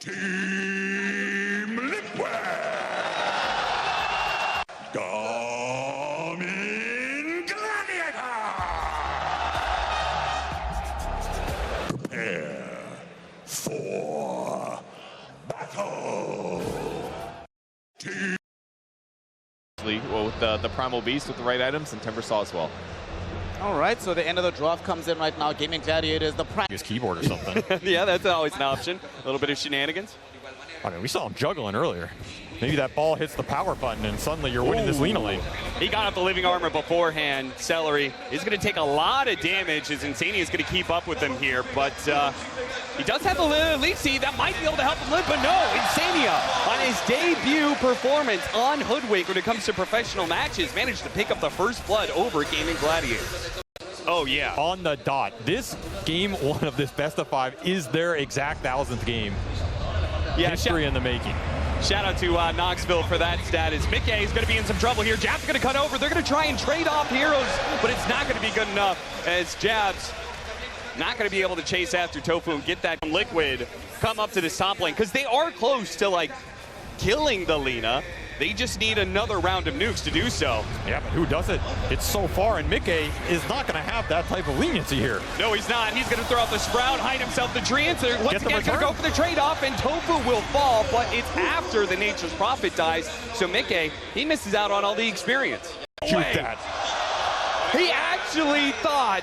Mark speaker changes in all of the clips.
Speaker 1: Team Liquid! Coming Gladiators! Prepare for battle! Team
Speaker 2: Well, with the Primal Beast with the right items and Timbersaw as well.
Speaker 3: All right, so the end of the draft comes in right now. Gaming Gladiators, the prime.
Speaker 4: His keyboard or something.
Speaker 2: Yeah, that's always an option. A little bit of shenanigans.
Speaker 4: I mean, we saw him juggling earlier. Maybe that ball hits the power button and suddenly you're winning this Lina lane.
Speaker 2: He got up the living armor beforehand. Celery is going to take a lot of damage as Insania is going to keep up with him here, but he does have the lead seed that might be able to help him live, but no, Insania on his debut performance on Hoodwink when it comes to professional matches managed to pick up the first blood over Gaming Gladiators. Oh, yeah.
Speaker 4: On the dot. This game one of this best of 5 is their exact 1000th game.
Speaker 2: Yeah,
Speaker 4: history in the making.
Speaker 2: Shout out to Knoxville for that stat. As Mickey is going to be in some trouble here. Jab's going to cut over. They're going to try and trade off heroes, but it's not going to be good enough as Jab's not going to be able to chase after Tofu and get that Liquid come up to this top lane because they are close to like killing the Lina. They just need another round of nukes to do so.
Speaker 4: Yeah, but who does it? It's so far, and Mickey is not going to have that type of leniency here.
Speaker 2: No, he's not. He's going to throw out the Sprout, hide himself the tree answer. Once again, going to go for the trade-off, and Tofu will fall, but it's after the Nature's Prophet dies. So Mickey, he misses out on all the experience.
Speaker 4: Shoot that.
Speaker 2: He actually thought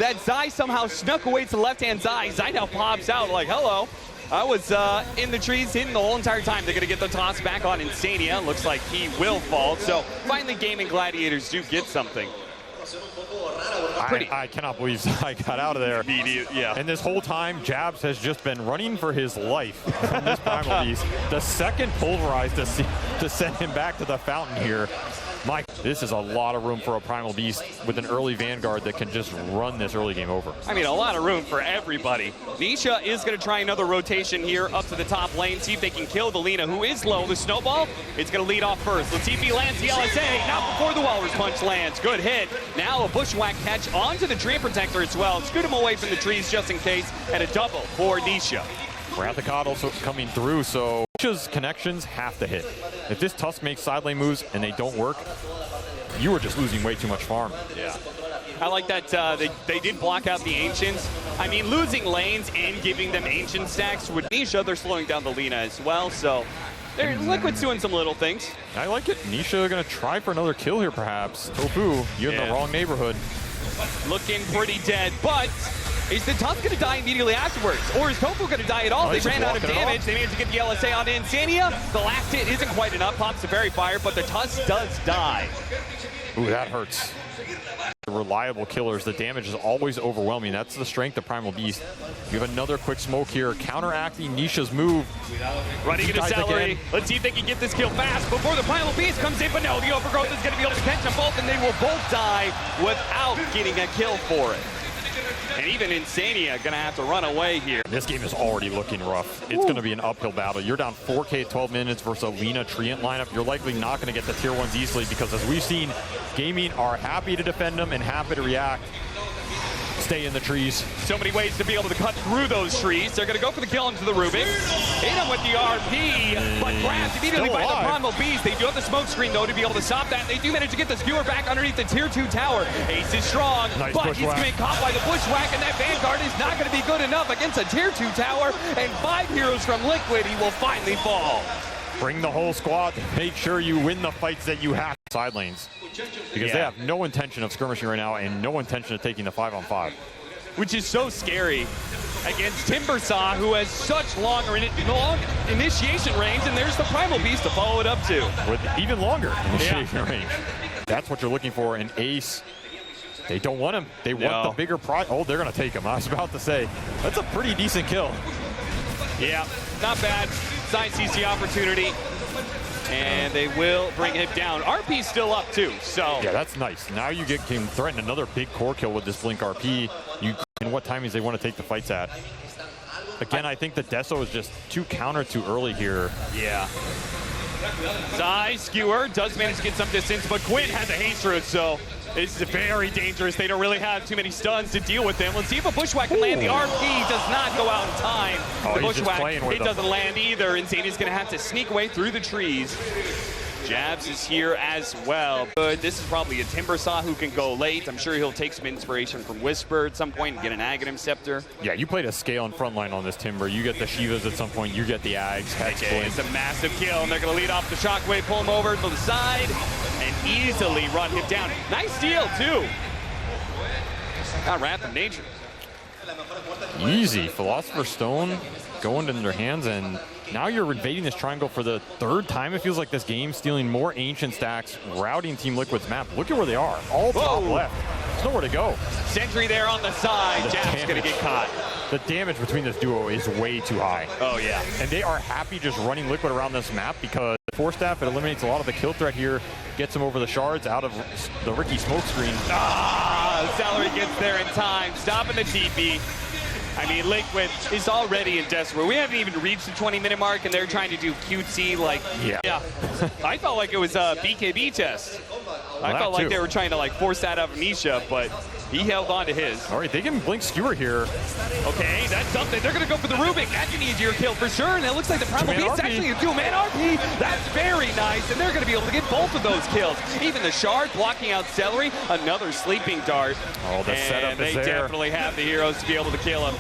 Speaker 2: that Zai somehow snuck away to the left-hand side. Zai now pops out like, hello. I was in the trees hitting the whole entire time. They're going to get the toss back on Insania. Looks like he will fall. So finally Gaming Gladiators do get something.
Speaker 4: I cannot believe Zai got out of there.
Speaker 2: Yeah.
Speaker 4: And this whole time, Jabs has just been running for his life from this Primal Beast. The second pulverized to send him back to the fountain here. Mike, this is a lot of room for a Primal Beast with an early Vanguard that can just run this early game over.
Speaker 2: I mean, a lot of room for everybody. Nisha is going to try another rotation here up to the top lane, see if they can kill the Lina, who is low. The Snowball, it's going to lead off first. Latifi lands the LSA, not before the Walrus Punch lands. Good hit. Now a Bushwhack catch onto the Tree Protector as well. Scoot him away from the trees just in case, and a double for Nisha.
Speaker 4: Wrathicod also coming through, so Nisha's connections have to hit. If this Tusk makes side lane moves and they don't work, you are just losing way too much farm.
Speaker 2: Yeah. I like that they did block out the Ancients. I mean, losing lanes and giving them Ancient stacks with Nisha, they're slowing down the Lina as well, so Liquid's doing some little things.
Speaker 4: I like it. Nisha going to try for another kill here, perhaps. Tofu, you're in the wrong neighborhood.
Speaker 2: Looking pretty dead, but is the Tusk going to die immediately afterwards? Or is Tofu going to die at all? They ran out of damage. They managed to get the LSA on Insania. The last hit isn't quite enough. Pops the Fairy Fire, but the Tusk does die.
Speaker 4: Ooh, that hurts. Reliable killers. The damage is always overwhelming. That's the strength of Primal Beast. You have another quick smoke here, counteracting Nisha's move.
Speaker 2: Running into Celery. Let's see if they can get this kill fast before the Primal Beast comes in, but no, the Overgrowth is going to be able to catch them both, and they will both die without getting a kill for it. And even Insania going to have to run away here.
Speaker 4: This game is already looking rough. It's going to be an uphill battle. You're down 4K at 12 minutes versus a Lina Treant lineup. You're likely not going to get the tier 1s easily because, as we've seen, Gaming are happy to defend them and happy to react. Stay in the trees.
Speaker 2: So many ways to be able to cut through those trees. They're going to go for the kill into the Rubik. Hit him with the RP, but grabbed immediately by the Primal Beast. They do have the smoke screen, though, to be able to stop that. They do manage to get the skewer back underneath the tier 2 tower. Ace is strong, but he's getting caught by the Bushwhack, and that Vanguard is not going to be good enough against a tier 2 tower. And 5 heroes from Liquid, he will finally fall.
Speaker 4: Bring the whole squad to make sure you win the fights that you have side lanes. Because they have no intention of skirmishing right now and no intention of taking the 5-on-5.
Speaker 2: Which is so scary against Timbersaw, who has such long initiation range, and there's the Primal Beast to follow it up to.
Speaker 4: With even longer initiation range. That's what you're looking for in Ace. They don't want him. They want the bigger prize. Oh, they're going to take him. I was about to say, that's a pretty decent kill.
Speaker 2: Yeah, not bad. Side sees the opportunity, and they will bring him down. RP's still up, too, so.
Speaker 4: Yeah, that's nice. Now you can threaten another big core kill with this Blink RP. And what timings they want to take the fights at. Again, I think the Deso is just too counter too early here.
Speaker 2: Yeah. Zai, Skewer, does manage to get some distance, but Quinn has a haste route, so it's very dangerous. They don't really have too many stuns to deal with them. Let's see if a Bushwhack can land. The RP does not go out in time. The Bushwhack, it doesn't land either, and Zany's going to have to sneak away through the trees. Jabs is here as well. But this is probably a Timbersaw who can go late. I'm sure he'll take some inspiration from Whisper at some point and get an Aghanim Scepter.
Speaker 4: Yeah, you played a scale and front line on this Timber. You get the Shivas at some point. You get the Ags.
Speaker 2: It's a massive kill, and they're going to lead off the Shockwave, pull him over to the side, and easily run him down. Nice steal, too. Got Wrath of Nature.
Speaker 4: Easy. Philosopher's Stone going into their hands, and now you're invading this triangle for the third time. It feels like this game, stealing more ancient stacks, routing Team Liquid's map. Look at where they are. All top left. There's nowhere to go.
Speaker 2: Sentry there on the side. Jab's going to get caught.
Speaker 4: The damage between this duo is way too high.
Speaker 2: Oh, yeah.
Speaker 4: And they are happy just running Liquid around this map because Force Staff, it eliminates a lot of the kill threat here, gets him over the shards, out of the Ricky smoke screen.
Speaker 2: Celery gets there in time, stopping the TP. I mean, Liquid is already in desperate. We haven't even reached the 20-minute mark, and they're trying to do cutesy, like, yeah. I felt like it was a BKB test. I felt like they were trying to, like, force that out of Nisha, but he held on to his.
Speaker 4: All right, they can blink Skewer here.
Speaker 2: Okay, that's something. They're going to go for the Rubik. That's an easier kill for sure, and it looks like the Primal Beast actually a two-man RP. That's very nice, and they're going to be able to get both of those kills. Even the Shard blocking out Celery, another Sleeping Dart.
Speaker 4: Oh, the setup is there.
Speaker 2: They definitely have the heroes to be able to kill him.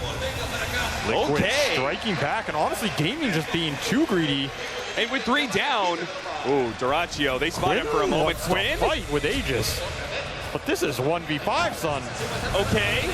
Speaker 4: Liquid striking back, and honestly, Gaming just being too greedy.
Speaker 2: And with 3 down, ooh, Duraccio, they spot him for a moment. Quinn
Speaker 4: fight with Aegis. But this is 1v5, son.
Speaker 2: Okay.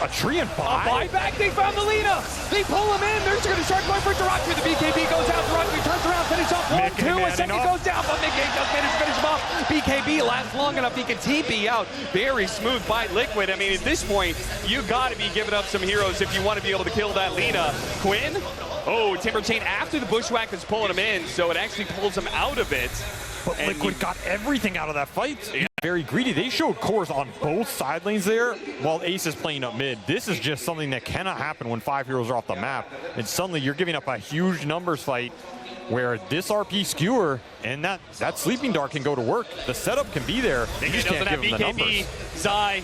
Speaker 4: A tree and 5?
Speaker 2: A buyback, they found the Lina. They pull him in. They're just going to start going for Duraccio. The BKB goes out. Duraccio turns around, finish off 1-2. A second goes down, but Mickey does manage to finish him off. BKB lasts long enough. He can TP out. Very smooth by Liquid. I mean, at this point, you got to be giving up some heroes if you want to be able to kill that Lina. Quinn? Oh, Timber Chain after the Bushwhack is pulling him in, so it actually pulls him out of it.
Speaker 4: But Liquid got everything out of that fight. Yeah. Very greedy. They showed cores on both side lanes there while Ace is playing up mid. This is just something that cannot happen when 5 heroes are off the map. And suddenly you're giving up a huge numbers fight where this RP Skewer and that Sleeping Dart can go to work. The setup can be there.
Speaker 2: He just doesn't have BKB. Zai.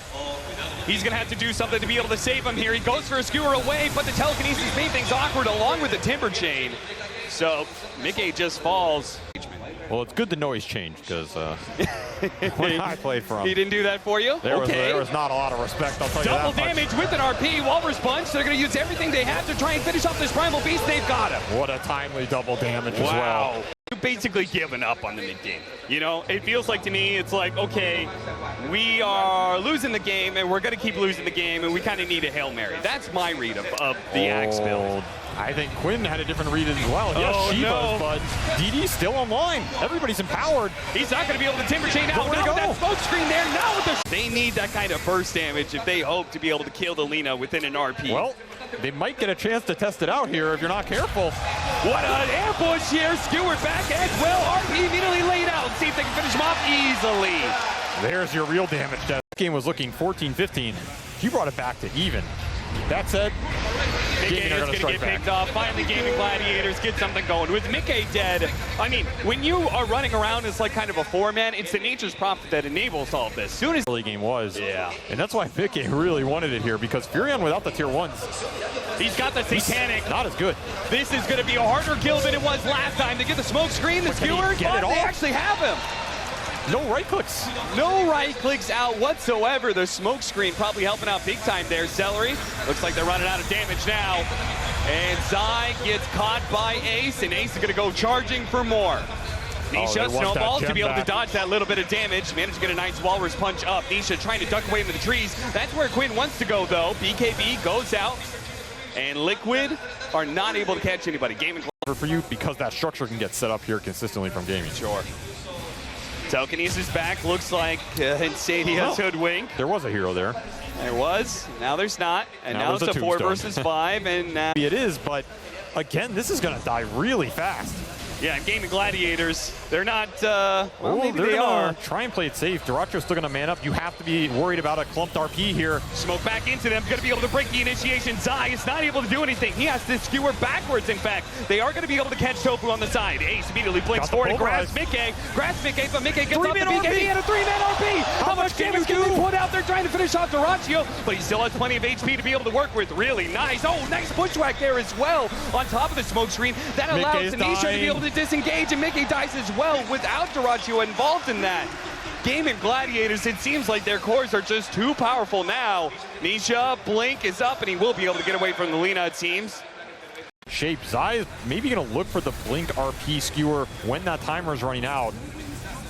Speaker 2: He's going to have to do something to be able to save him here. He goes for a Skewer away, but the telekinesis made things awkward along with the Timber Chain. So Mickey just falls.
Speaker 4: Well, it's good to know he's changed because when I played for him,
Speaker 2: he didn't do that for you?
Speaker 4: There was not a lot of respect, I'll tell you that much.
Speaker 2: Double damage with an RP, Walrus Punch. They're going to use everything they have to try and finish off this Primal Beast. They've got him.
Speaker 4: What a timely double damage as well.
Speaker 2: You're basically giving up on the mid-game. You know, it feels like to me, it's like, okay, we are losing the game, and we're going to keep losing the game, and we kind of need a Hail Mary. That's my read of the Axe build.
Speaker 4: I think Quinn had a different read as well. Yes, she does, but DD's still online. Everybody's empowered.
Speaker 2: He's not going to be able to Timber Chain out. Now with that smoke screen there. Now with they need that kind of burst damage if they hope to be able to kill the Lina within an RP.
Speaker 4: Well, they might get a chance to test it out here if you're not careful.
Speaker 2: What an ambush here. Skewered back as well. RP immediately laid out. See if they can finish him off easily.
Speaker 4: There's your real damage. That game was looking 14-15. You brought it back to even. That said,
Speaker 2: Mickey is going to get picked off. Finally, Gaming Gladiators get something going. With Mickey dead, I mean, when you are running around as like kind of a 4-man, it's the Nature's Prophet that enables all of this. Soon as
Speaker 4: the early game was. Yeah. And that's why Mickey really wanted it here, because Furion without the tier 1s.
Speaker 2: He's got the Satanic.
Speaker 4: Not as good.
Speaker 2: This is going to be a harder kill than it was last time. They get the smoke screen, the Skewer, but they actually have him.
Speaker 4: No right clicks.
Speaker 2: No right clicks out whatsoever. The smoke screen probably helping out big time there. Celery. Looks like they're running out of damage now. And Zai gets caught by Ace, and Ace is going to go charging for more. Nisha snowballs to be able to dodge that little bit of damage. Managed to get a nice Walrus Punch up. Nisha trying to duck away into the trees. That's where Quinn wants to go, though. BKB goes out. And Liquid are not able to catch anybody. Gaming
Speaker 4: for you because that structure can get set up here consistently from Gaming.
Speaker 2: Sure. Telekinesis back, looks like Insania's hoodwink.
Speaker 4: There was a hero there.
Speaker 2: There was, now there's not. And now it's a 4 versus 5. And
Speaker 4: it is, but again, this is going to die really fast.
Speaker 2: Yeah, and Gaming Gladiators, they're not, well, maybe
Speaker 4: they're
Speaker 2: they
Speaker 4: gonna
Speaker 2: are.
Speaker 4: try and play it safe. Duraccio's still gonna man up. You have to be worried about a clumped RP here.
Speaker 2: Smoke back into them, gonna be able to break the initiation. Zai is not able to do anything. He has to skewer backwards, in fact. They are gonna be able to catch Tofu on the side. Ace immediately blinks forward and grabs Mickey, but Mickey gets off the BKB and a 3-man RP. How much damage can they put out there trying to finish off Duraccio? But he still has plenty of HP to be able to work with. Really nice. Oh, nice bushwhack there as well on top of the smoke screen. That allows Tanisha to be able to disengage, and Mickey dies as well without Duraccio involved in that. Gaming Gladiators, it seems like their cores are just too powerful now. Nisha, Blink is up, and he will be able to get away from the Lina, it seems.
Speaker 4: Shape, Zai is maybe going to look for the Blink RP skewer when that timer is running out.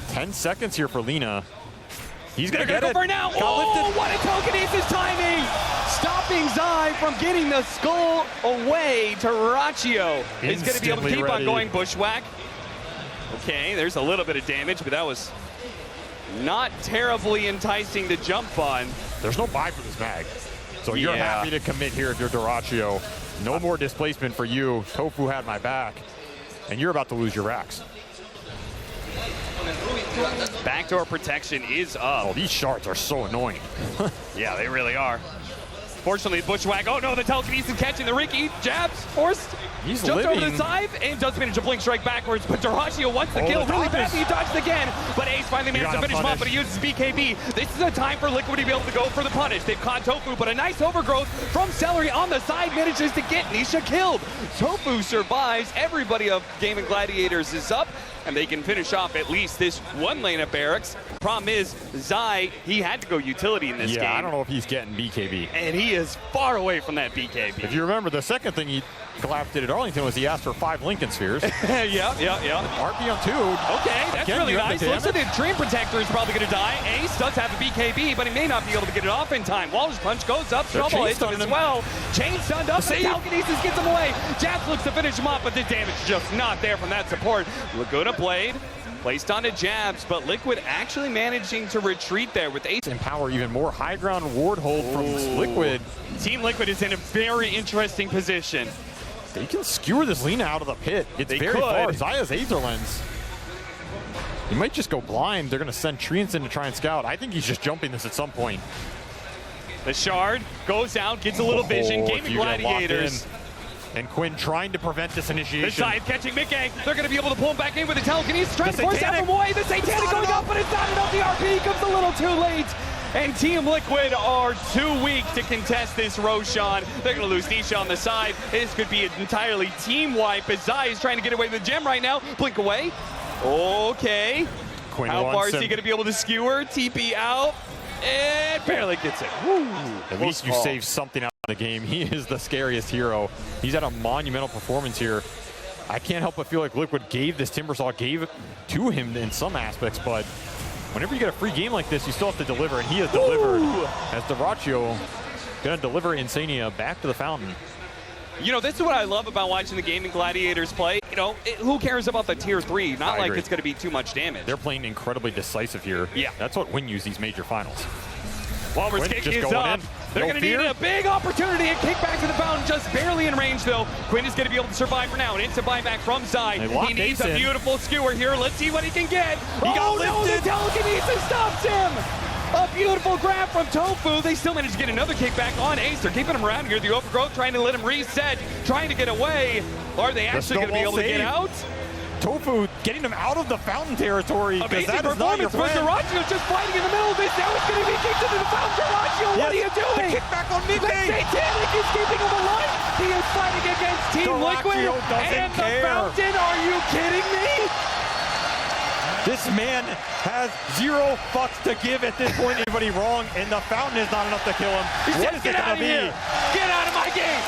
Speaker 4: 10 seconds here for Lina. He's going to get
Speaker 2: go
Speaker 4: it.
Speaker 2: for it now. Oh, what a telekinesis timing! Stopping Zai from getting the skull away. Duraccio is going to be able to keep on going. Bushwhack. Okay, there's a little bit of damage, but that was not terribly enticing to jump on.
Speaker 4: There's no buy for this mag. So you're happy to commit here if you're Duraccio. No more displacement for you. Tofu had my back. And you're about to lose your racks.
Speaker 2: Backdoor protection is up.
Speaker 4: Oh, these shards are so annoying.
Speaker 2: Yeah, they really are. Fortunately, Bushwhack, oh no, the telekinesis catching the Ricky, jabs, forced,
Speaker 4: He's
Speaker 2: jumped
Speaker 4: living.
Speaker 2: over the side, and does manage to blink strike backwards, but Duraccio wants the kill really bad, he dodged again, but Ace finally managed to finish him off, but he uses BKB. This is a time for Liquid to be able to go for the punish. They've caught Tofu, but a nice overgrowth from Celery on the side manages to get Nisha killed. Tofu survives, everybody of Gaming Gladiators is up, and they can finish off at least this one lane of barracks. Problem is, Zai, he had to go utility in this game.
Speaker 4: Yeah, I don't know if he's getting BKB.
Speaker 2: And he is far away from that BKB.
Speaker 4: If you remember, the second thing he collapsed did at Arlington was he asked for 5 Lincoln Spheres.
Speaker 2: yeah.
Speaker 4: RP on 2.
Speaker 2: Okay, that's
Speaker 4: Again,
Speaker 2: really
Speaker 4: you have
Speaker 2: nice.
Speaker 4: the
Speaker 2: Looks like the Dream Protector is probably going to die. Ace does have a BKB, but he may not be able to get it off in time. Waller's Punch goes up. Trouble hits him as well. Chain stunned up. The telekinesis gets him away. Jabs looks to finish him off, but the damage just not there from that support. Laguna Blade placed onto Jabs, but Liquid actually managing to retreat there with Ace.
Speaker 4: Empower even more high ground ward hold from Liquid.
Speaker 2: Team Liquid is in a very interesting position.
Speaker 4: They can skewer this Lina out of the pit. It's very far. Zaya's Aether Lens. He might just go blind. They're going to send Treants in to try and scout. I think he's just jumping this at some point.
Speaker 2: The shard goes out, gets a little vision. Gaming Gladiators.
Speaker 4: And Quinn trying to prevent this initiation.
Speaker 2: The side catching Mickey. They're going to be able to pull him back in with the telekinesis. Trying to force out from away. The Satanic going up, but it's not enough. The RP comes a little too late. And Team Liquid are too weak to contest this Roshan. They're going to lose Nisha on the side. This could be an entirely team wipe as Zai is trying to get away with the gem right now. Blink away. Okay.
Speaker 4: Quinn
Speaker 2: How far is he going to be able to skewer? TP out. And barely gets it. Woo.
Speaker 4: At least you save something out of the game. He is the scariest hero. He's had a monumental performance here. I can't help but feel like Liquid gave this Timbersaw, gave it to him in some aspects, but whenever you get a free game like this, you still have to deliver, and he has delivered. As Duraccio going to deliver Insania back to the fountain.
Speaker 2: You know, this is what I love about watching the Gaming Gladiators play. You know, who cares about the tier 3? Not like it's going to be too much damage.
Speaker 4: They're playing incredibly decisive here.
Speaker 2: Yeah.
Speaker 4: That's what wins these major finals.
Speaker 2: Walrus kick is up. They're going to need a big opportunity and kick back to the fountain, just barely in range though. Quinn is going to be able to survive for now. An instant buyback from Zai. He needs a beautiful skewer here. Let's see what he can get. He got lifted. The telekinesis stops him. A beautiful grab from Tofu. They still managed to get another kickback on Ace. They're keeping him around here. The overgrowth trying to let him reset, trying to get away. Are they actually going to be able to get out?
Speaker 4: Tofu getting him out of the fountain territory.
Speaker 2: Amazing performance, but Duraccio just fighting in the middle of this. Now it's going to be kicked into the fountain. Duraccio, what are you doing?
Speaker 4: The kickback on Mickey.
Speaker 2: The Satanic is keeping him alive. He is fighting against Team Liquid. And the fountain, are you kidding me?
Speaker 4: This man has 0 fucks to give at this point. Anybody wrong, and the fountain is not enough to kill him.
Speaker 2: What is it going to be? Get out of my game.